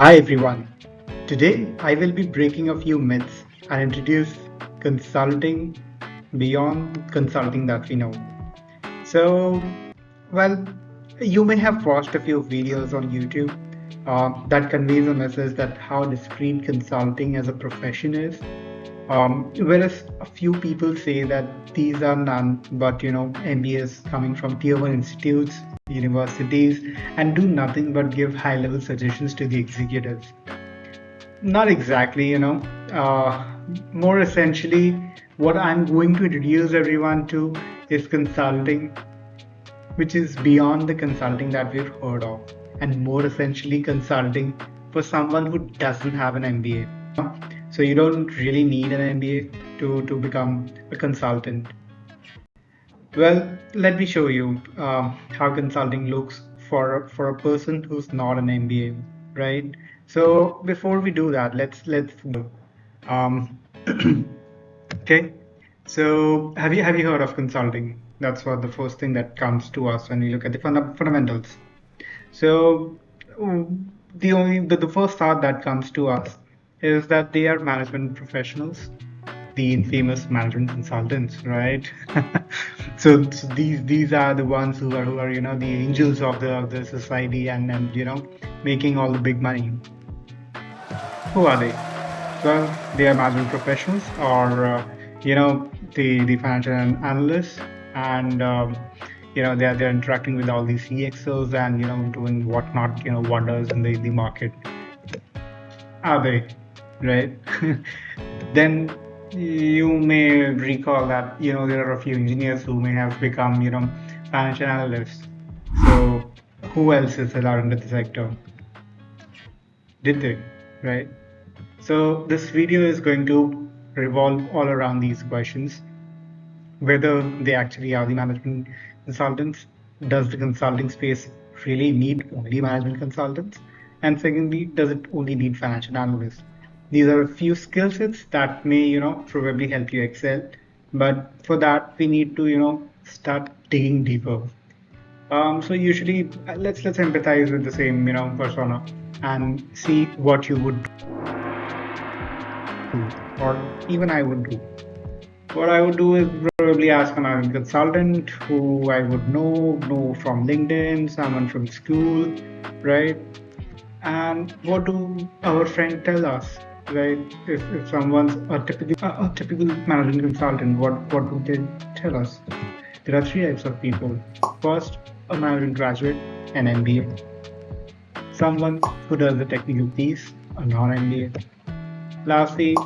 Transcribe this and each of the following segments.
Hi everyone. Today I will be breaking a few myths and introduce consulting beyond consulting that we know. So, well, you may have watched a few videos on YouTube that conveys a message that how discreet consulting as a profession is. Whereas a few people say that these are none but MBAs coming from tier one institutes, universities, and do nothing but give high level suggestions to the executives. Not exactly, more essentially, what I'm going to introduce everyone to is consulting, which is beyond the consulting that we've heard of, and more essentially, consulting for someone who doesn't have an MBA. So you don't really need an MBA to become a consultant. Well, let me show you how consulting looks for a person who's not an MBA, right? So before we do that, let's um, okay. So have you heard of consulting? That's what the first thing that comes to us when we look at the fundamentals. So the first thought that comes to us is that they are management professionals, the infamous management consultants, right? So these are the ones who are the angels of the society and making all the big money. Who are they? Well, they are management professionals or the financial analysts, and they're interacting with all these CXOs and doing whatnot, wonders in the market. Are they? Right? Then you may recall that there are a few engineers who may have become financial analysts. So who else is allowed into the sector? Did they? Right? So this video is going to revolve all around these questions: whether they actually are the management consultants, does the consulting space really need only management consultants, and secondly, does it only need financial analysts? These are a few skill sets that may probably help you excel, but for that we need to start digging deeper. So usually let's empathize with the same persona and see what you would do, or even I would do. What I would do is probably ask an American consultant who I would know from LinkedIn, someone from school, right? And what do our friends tell us, right? If someone's a typical management consultant, what would they tell us? There are three types of people. First, a management graduate, an MBA. Someone who does the technical piece, a non-MBA. Lastly,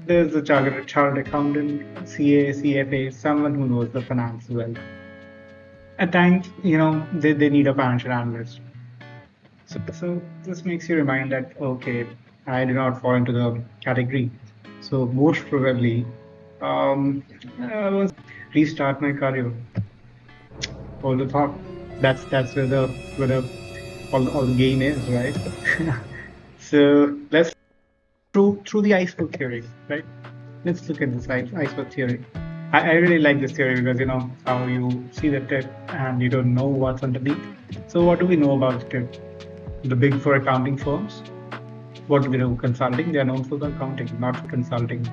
there's the chartered accountant, CA, CFA, someone who knows the finance well. At times, they need a financial analyst. So this makes you remind that, okay, I do not fall into the category. So most probably, I will restart my career. All the thought. That's where the all the game is, right? So let's through the iceberg theory, right? Let's look at this iceberg theory. I really like this theory because how you see the tip and you don't know what's underneath. So what do we know about the tip? The big four accounting firms. What do they do? Consulting. They are known for the accounting, not for consulting.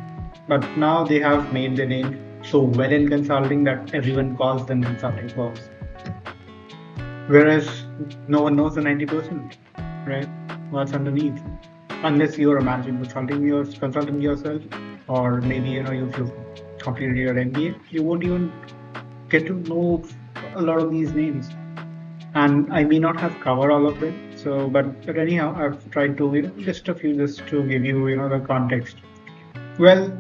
But now they have made their name so well in consulting that everyone calls them consulting firms. Whereas no one knows the 90%, right? What's underneath. Unless you're a managing consulting yourself, or maybe you've completed your MBA, you won't even get to know a lot of these names. And I may not have covered all of them. So, but anyhow, I've tried to list a few just to give you the context. Well,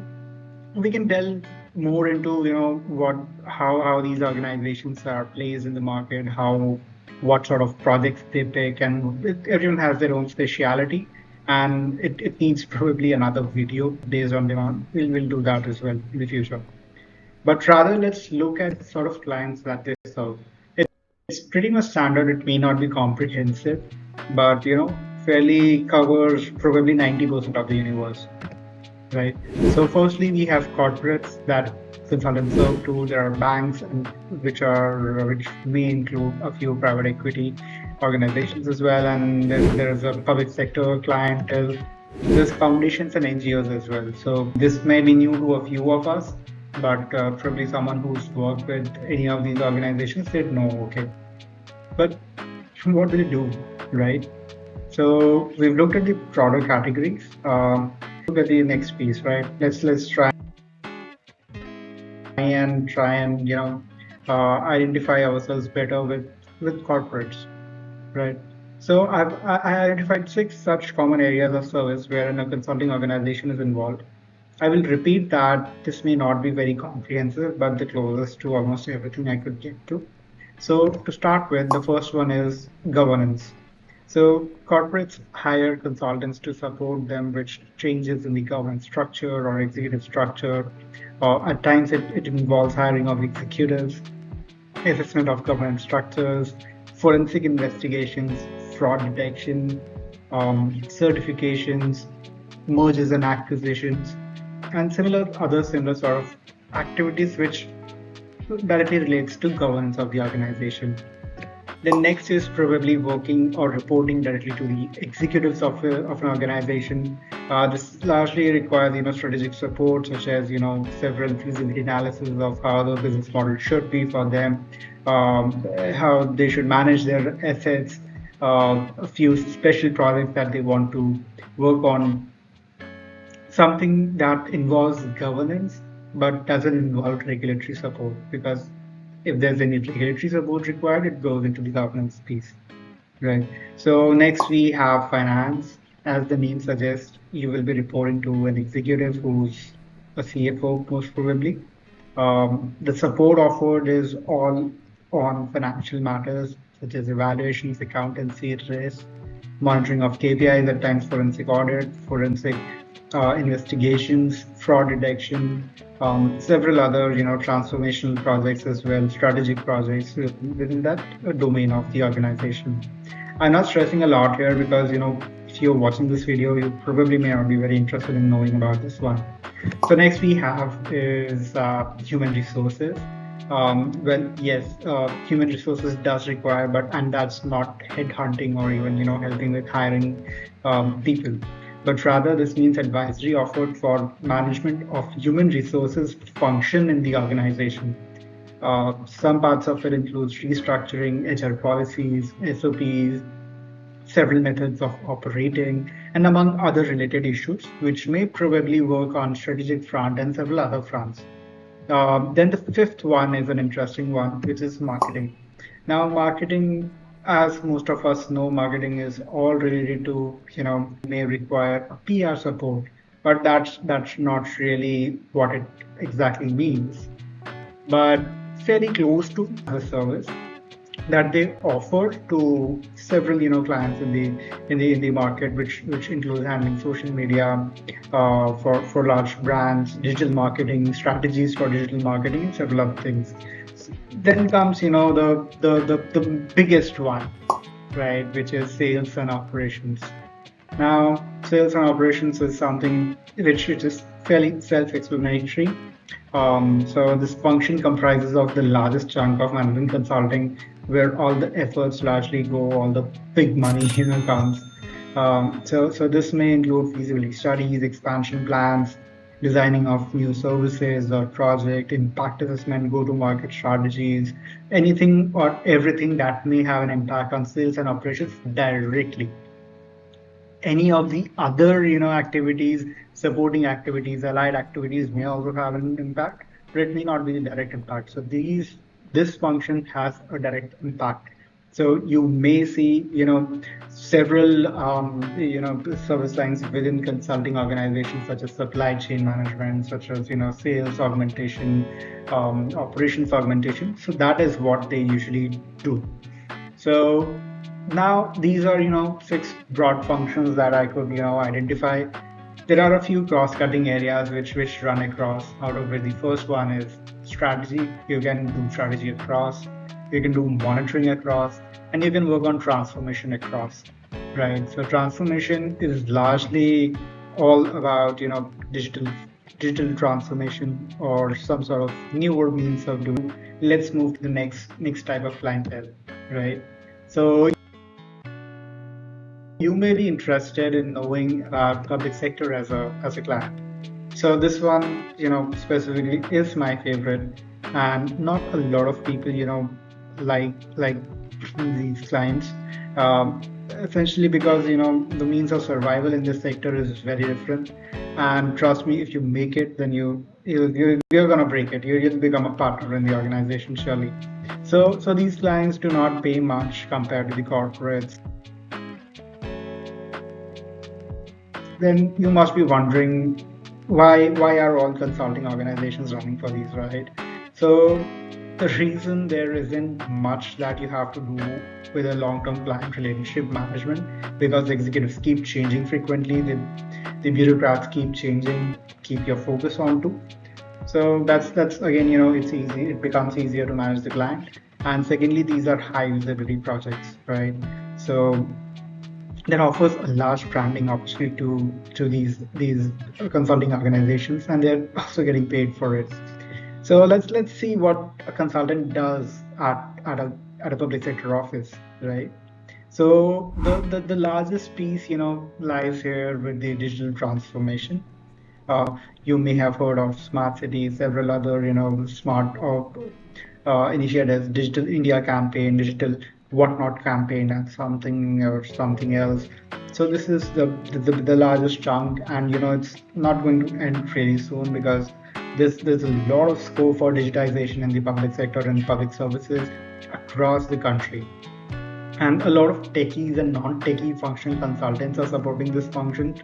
we can delve more into what how these organizations are placed in the market, how what sort of projects they pick, and everyone has their own speciality, and it needs probably another video based on demand. We'll do that as well in the future. But rather, let's look at sort of clients that they serve. It's pretty much standard. It may not be comprehensive, but fairly covers probably 90% of the universe. right? So firstly, we have corporates that consultants serve to. There are banks, and which may include a few private equity organizations as well, and then there is a public sector clientele. There's foundations and NGOs as well. So this may be new to a few of us, but probably someone who's worked with any of these organizations said no, okay. But what do they do, right? So we've looked at the product categories. Look at the next piece, right? Let's try and identify ourselves better with corporates, right? So I identified six such common areas of service wherein a consulting organization is involved. I will repeat that this may not be very comprehensive, but the closest to almost everything I could get to. So to start with, the first one is governance. So corporates hire consultants to support them with changes in the governance structure or executive structure. Or at times it involves hiring of executives, assessment of governance structures, forensic investigations, fraud detection, certifications, mergers and acquisitions, and similar sort of activities which directly relates to governance of the organization. The next is probably working or reporting directly to the executives of an organization. This largely requires strategic support, such as several feasibility analysis of how the business model should be for them, how they should manage their assets, a few special projects that they want to work on, something that involves governance but doesn't involve regulatory support, because if there's any regulatory support required, it goes into the governance piece. Right. So next we have finance. As the name suggests, you will be reporting to an executive who's a CFO, most probably. The support offered is all on financial matters such as evaluations, accountancy, risk, monitoring of KPIs, at times forensic audit, forensic investigations, fraud detection, several other transformational projects as well, strategic projects within that domain of the organization. I'm not stressing a lot here because if you're watching this video, you probably may not be very interested in knowing about this one. So next we have is human resources. Well, yes, human resources does require, and that's not headhunting or even helping with hiring people, but rather this means advisory offered for management of human resources function in the organization. Some parts of it includes restructuring HR policies, SOPs, several methods of operating, and among other related issues, which may probably work on strategic front and several other fronts. Then the fifth one is an interesting one, which is marketing. Now, marketing, as most of us know, marketing is all related to, may require a PR support, but that's not really what it exactly means. But fairly close to the service that they offer to several clients in the market, which includes handling social media for large brands, digital marketing strategies for digital marketing, and several other things. Then comes the biggest one, right, which is sales and operations. Now, sales and operations is something which is fairly self-explanatory. So this function comprises of the largest chunk of management consulting, where all the efforts largely go, all the big money comes. So this may include feasibility studies, expansion plans, designing of new services or project, impact assessment, go-to-market strategies, anything or everything that may have an impact on sales and operations directly. Any of the other activities, supporting activities, allied activities may also have an impact, but it may not be the direct impact. So this function has a direct impact. So you may see several service lines within consulting organizations, such as supply chain management, such as sales augmentation, operations augmentation. So that is what they usually do. So now these are six broad functions that I could identify. There are a few cross-cutting areas which run across, out of which the first one is strategy. You can do strategy across, you can do monitoring across, and you can work on transformation across, right? So transformation is largely all about digital transformation or some sort of newer means of doing. Let's move to the next type of clientele, right? So you may be interested in knowing about public sector as a client. So this one, specifically is my favorite, and not a lot of people, like these clients. Essentially because the means of survival in this sector is very different, and trust me, if you make it, then you're gonna break it. You'll become a partner in the organization surely. So these clients do not pay much compared to the corporates. Then you must be wondering why are all consulting organizations running for these, right? So the reason there isn't much that you have to do with a long-term client relationship management, because executives keep changing frequently, the bureaucrats keep changing, keep your focus on to. So that's again, it's easy. It becomes easier to manage the client. And secondly, these are high visibility projects, right? So that offers a large branding opportunity to these consulting organizations, and they're also getting paid for it. So let's see what a consultant does at a public sector office, right? So the largest piece, lies here with the digital transformation. You may have heard of smart cities, several other, smart initiatives, Digital India campaign, Digital Whatnot campaign, and something or something else. So this is the largest chunk, and it's not going to end really soon, because there's a lot of scope for digitization in the public sector and public services across the country. And a lot of techies and non-techie functional consultants are supporting this function.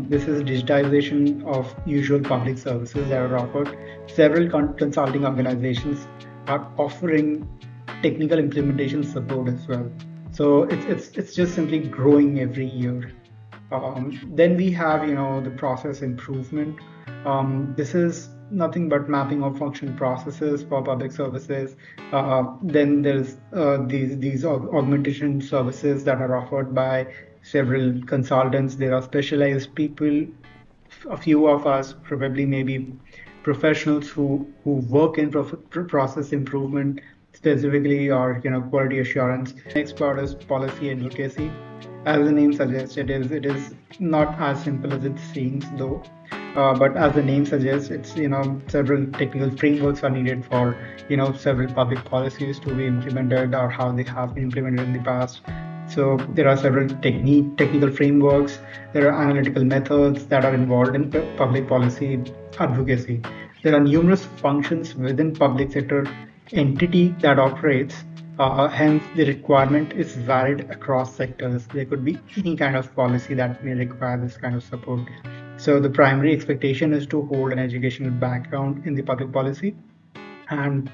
This is digitization of usual public services that are offered. Several consulting organizations are offering technical implementation support as well. So it's just simply growing every year. Then we have, the process improvement. This is nothing but mapping of functional processes for public services. Then there's these augmentation services that are offered by several consultants. There are specialized people, a few of us probably maybe professionals who work in process improvement specifically, or quality assurance. Next part is policy advocacy. As the name suggests, it is not as simple as it seems, though. But as the name suggests, it's several technical frameworks are needed for several public policies to be implemented, or how they have been implemented in the past. So there are several technical frameworks. There are analytical methods that are involved in public policy advocacy. There are numerous functions within public sector entity that operates. Hence, the requirement is varied across sectors. There could be any kind of policy that may require this kind of support. So the primary expectation is to hold an educational background in the public policy, and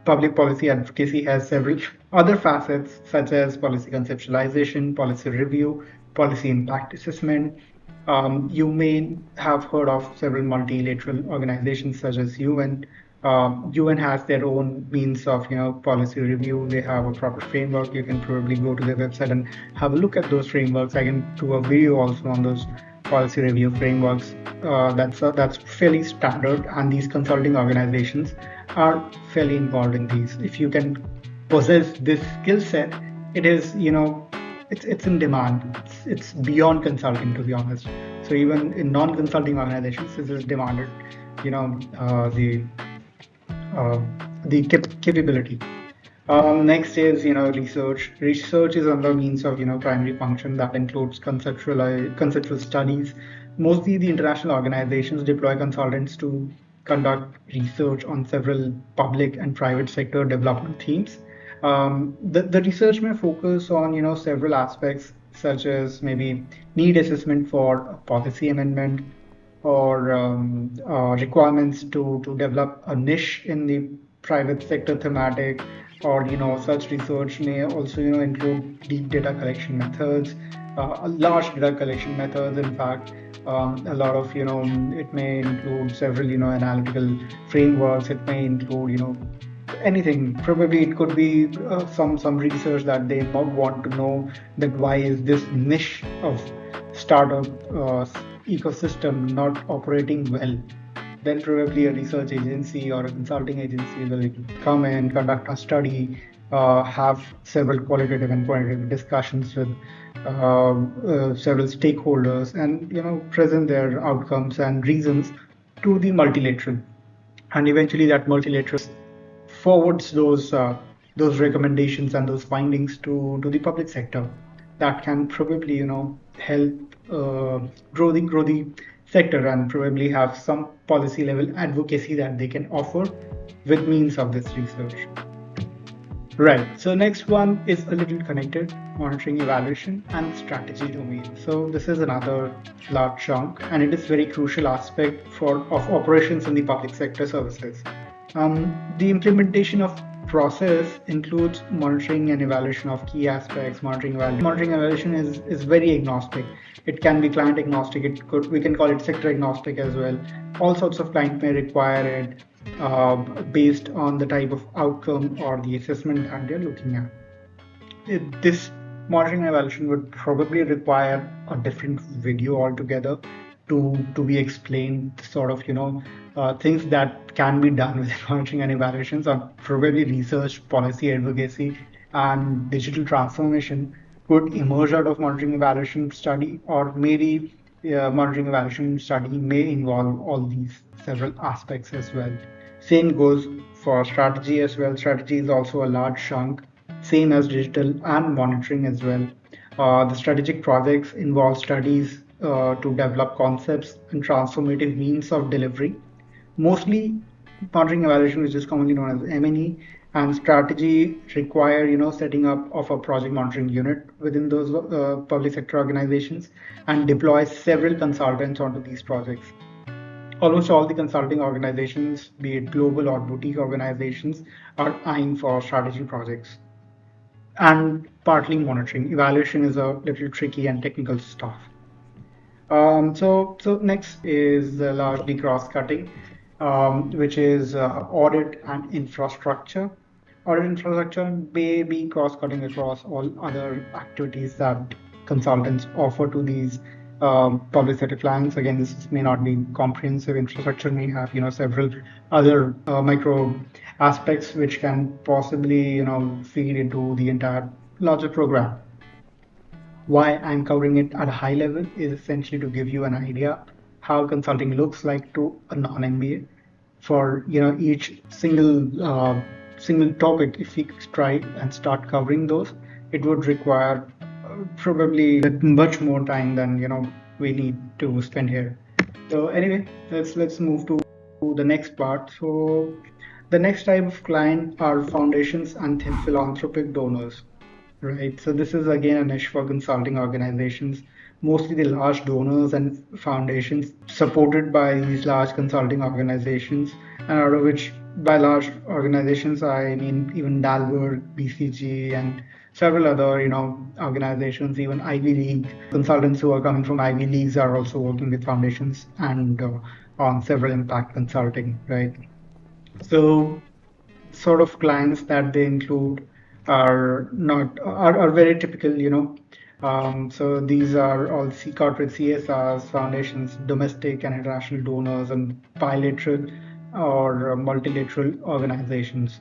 public policy advocacy has several other facets such as policy conceptualization, policy review, policy impact assessment. You may have heard of several multilateral organizations such as UN. UN has their own means of policy review. They have a proper framework. You can probably go to their website and have a look at those frameworks. I can do a video also on those policy review frameworks. That's fairly standard, and these consulting organizations are fairly involved in these. If you can possess this skill set, it is it's in demand. It's beyond consulting, to be honest. So even in non-consulting organizations, this is demanded. You know uh, the capability. Next is research. Research is another means of primary function that includes conceptual studies. Mostly the international organizations deploy consultants to conduct research on several public and private sector development themes. The research may focus on several aspects, such as maybe need assessment for a policy amendment, or requirements to develop a niche in the private sector thematic, or such research may also include deep data collection methods, large data collection methods. In fact, a lot of it may include several analytical frameworks. It may include anything. Probably it could be some research that they might want to know, that why is this niche of startup ecosystem not operating well, then probably a research agency or a consulting agency will come in, conduct a study, have several qualitative and quantitative discussions with several stakeholders, and present their outcomes and reasons to the multilateral, and eventually that multilateral forwards those recommendations and those findings to the public sector. That can probably help grow the sector and probably have some policy level advocacy that they can offer with means of this research. Right. So next one is a little connected, monitoring, evaluation, and strategy domain. So this is another large chunk, and it is very crucial aspect for of operations in the public sector services. The implementation of process includes monitoring and evaluation of key aspects. Monitoring evaluation is very agnostic. It can be client agnostic. We can call it sector agnostic as well. All sorts of clients may require it based on the type of outcome or the assessment that they're looking at. This monitoring and evaluation would probably require a different video altogether to be explained, sort of things that can be done with monitoring and evaluations, or probably research, policy advocacy, and digital transformation could emerge out of monitoring evaluation study, or maybe monitoring evaluation study may involve all these several aspects as well. Same goes for strategy as well. Strategy is also a large chunk, same as digital and monitoring as well. The strategic projects involve studies to develop concepts and transformative means of delivery. Mostly monitoring evaluation, which is commonly known as M&E, and strategy require setting up of a project monitoring unit within those public sector organizations and deploy several consultants onto these projects. Almost all the consulting organizations, be it global or boutique organizations, are eyeing for strategy projects. And partly monitoring. Evaluation is a little tricky and technical stuff. So next is largely cross-cutting, which is audit and infrastructure. Audit infrastructure may be cross-cutting across all other activities that consultants offer to these public sector clients. Again, this may not be comprehensive. Infrastructure may have several other micro aspects which can possibly feed into the entire larger program. Why I'm covering it at a high level is essentially to give you an idea how consulting looks like to a non-MBA. For each single topic, if we try and start covering those, it would require probably much more time than we need to spend here. So anyway, let's move to the next part. So the next type of client are foundations and philanthropic donors. Right. So this is again a niche for consulting organizations, mostly the large donors and foundations supported by these large consulting organizations, and out of which by large organizations I mean even Dalberg, BCG, and several other organizations, even Ivy League consultants who are coming from Ivy Leagues are also working with foundations and on several impact consulting. Right. So sort of clients that they include are very typical, so these are all corporate CSRs, foundations, domestic and international donors, and bilateral or multilateral organizations.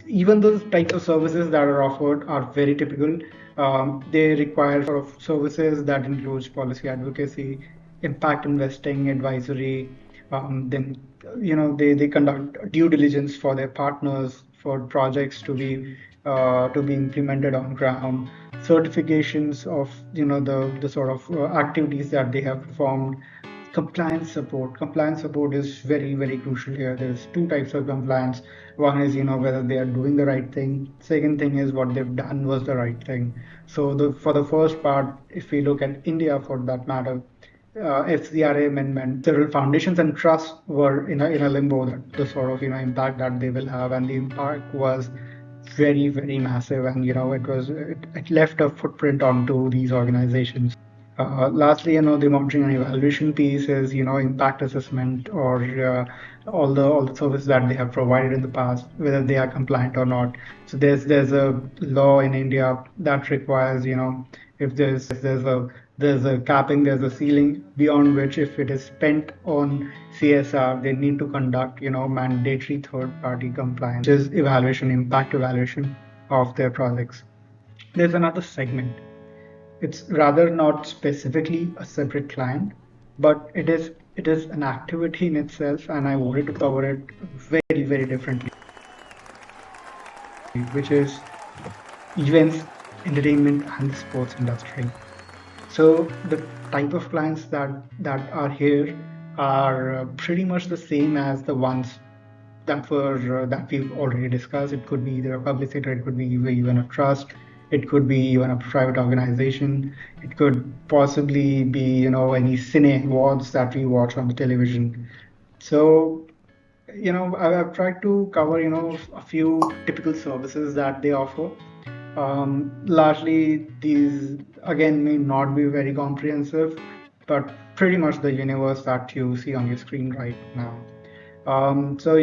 Even those types of services that are offered are very typical. They require sort of services that includes policy advocacy, impact investing, advisory. Then they conduct due diligence for their partners for projects to be implemented on ground, certifications of the sort of activities that they have performed. Compliance support is very crucial here. There's two types of compliance. One is whether they are doing the right thing. Second thing is what they've done was the right thing. So for the first part, if we look at India for that matter, FCRA amendment, several foundations and trusts were in a limbo, that the sort of impact that they will have, and the impact was very massive, and it left a footprint onto these organizations. Lastly, the monitoring and evaluation piece is impact assessment, or all the services that they have provided in the past, whether they are compliant or not. So there's a law in India that requires if there's a There's a capping, there's a ceiling beyond which, if it is spent on CSR, they need to conduct, mandatory third-party compliance, which is evaluation, impact evaluation of their projects. There's another segment. It's rather not specifically a separate client, but it is an activity in itself, and I wanted to cover it very, very differently, which is events, entertainment, and the sports industry. So the type of clients that are here are pretty much the same as the ones that we've already discussed. It could be either a public sector, it could be even a trust, it could be even a private organization, it could possibly be any cine awards that we watch on the television. So I've tried to cover a few typical services that they offer. Largely, these again may not be very comprehensive, but pretty much the universe that you see on your screen right now. So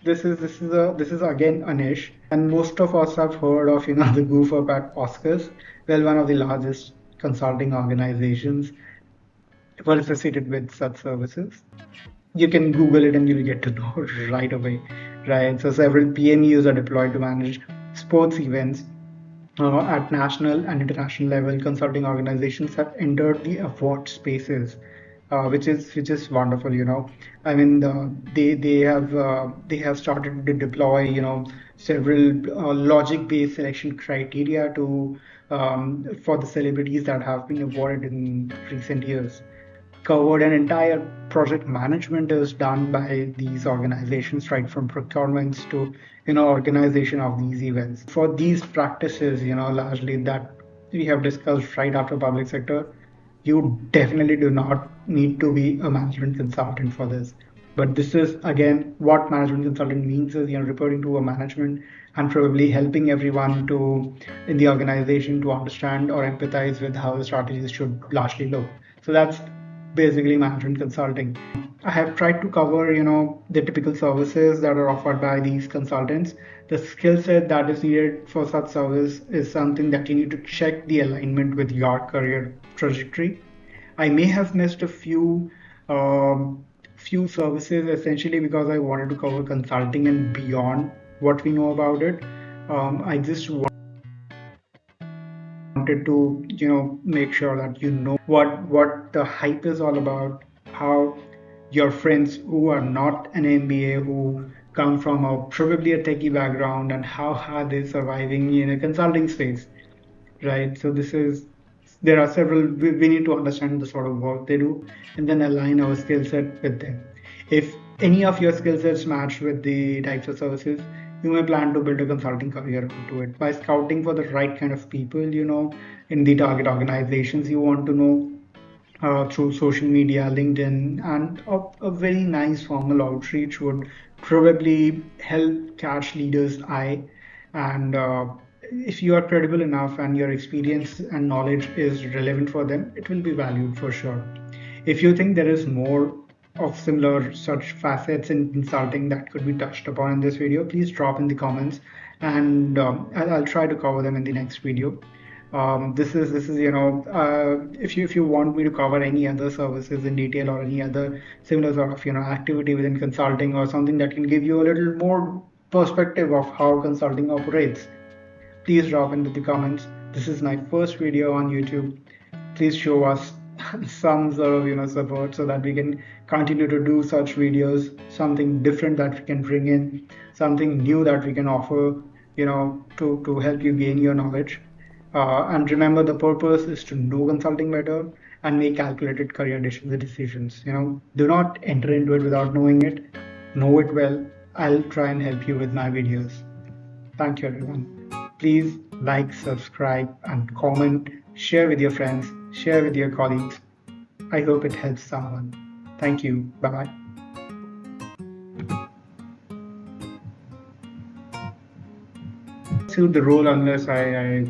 this is again a niche, and most of us have heard of the goof up at Oscars. Well, one of the largest consulting organizations well associated with such services. You can Google it and you'll get to know right away, right? So several PMUs are deployed to manage sports events at national and international level. Consulting organizations have entered the award spaces, which is wonderful. I mean, they have started to deploy several logic-based selection criteria to for the celebrities that have been awarded in recent years. Covered, and entire project management is done by these organizations, right from procurements to organization of these events. For these practices, largely that we have discussed right after public sector, you definitely do not need to be a management consultant for this. But this is again what management consultant means is reporting to a management and probably helping everyone to in the organization to understand or empathize with how the strategies should largely look. So that's basically management consulting. I have tried to cover, the typical services that are offered by these consultants. The skill set that is needed for such service is something that you need to check the alignment with your career trajectory. I may have missed a few services essentially because I wanted to cover consulting and beyond what we know about it. I just wanted to make sure that what the hype is all about, how your friends who are not an MBA, who come from a probably a techie background, and how are they surviving in a consulting space, right? So there are several, we need to understand the sort of work they do and then align our skill set with them. If any of your skill sets match with the types of services, you may plan to build a consulting career into it by scouting for the right kind of people, in the target organizations you want to know, through social media, LinkedIn, and a very nice formal outreach would probably help catch leaders' eye. And if you are credible enough and your experience and knowledge is relevant for them, it will be valued for sure. If you think there is more of similar such facets in consulting that could be touched upon in this video, please drop in the comments, and I'll try to cover them in the next video. This is if you want me to cover any other services in detail or any other similar sort of activity within consulting or something that can give you a little more perspective of how consulting operates, please drop into the comments. This is my first video on YouTube. Please show us some sort of support so that we can continue to do such videos, something different that we can bring in, something new that we can offer, to help you gain your knowledge. And remember, the purpose is to know consulting better and make calculated career decisions. Do not enter into it without knowing it. Know it well. I'll try and help you with my videos. Thank you, everyone. Please like, subscribe, and comment. Share with your friends. Share with your colleagues. I hope it helps someone. Thank you. Bye bye. To the role unless I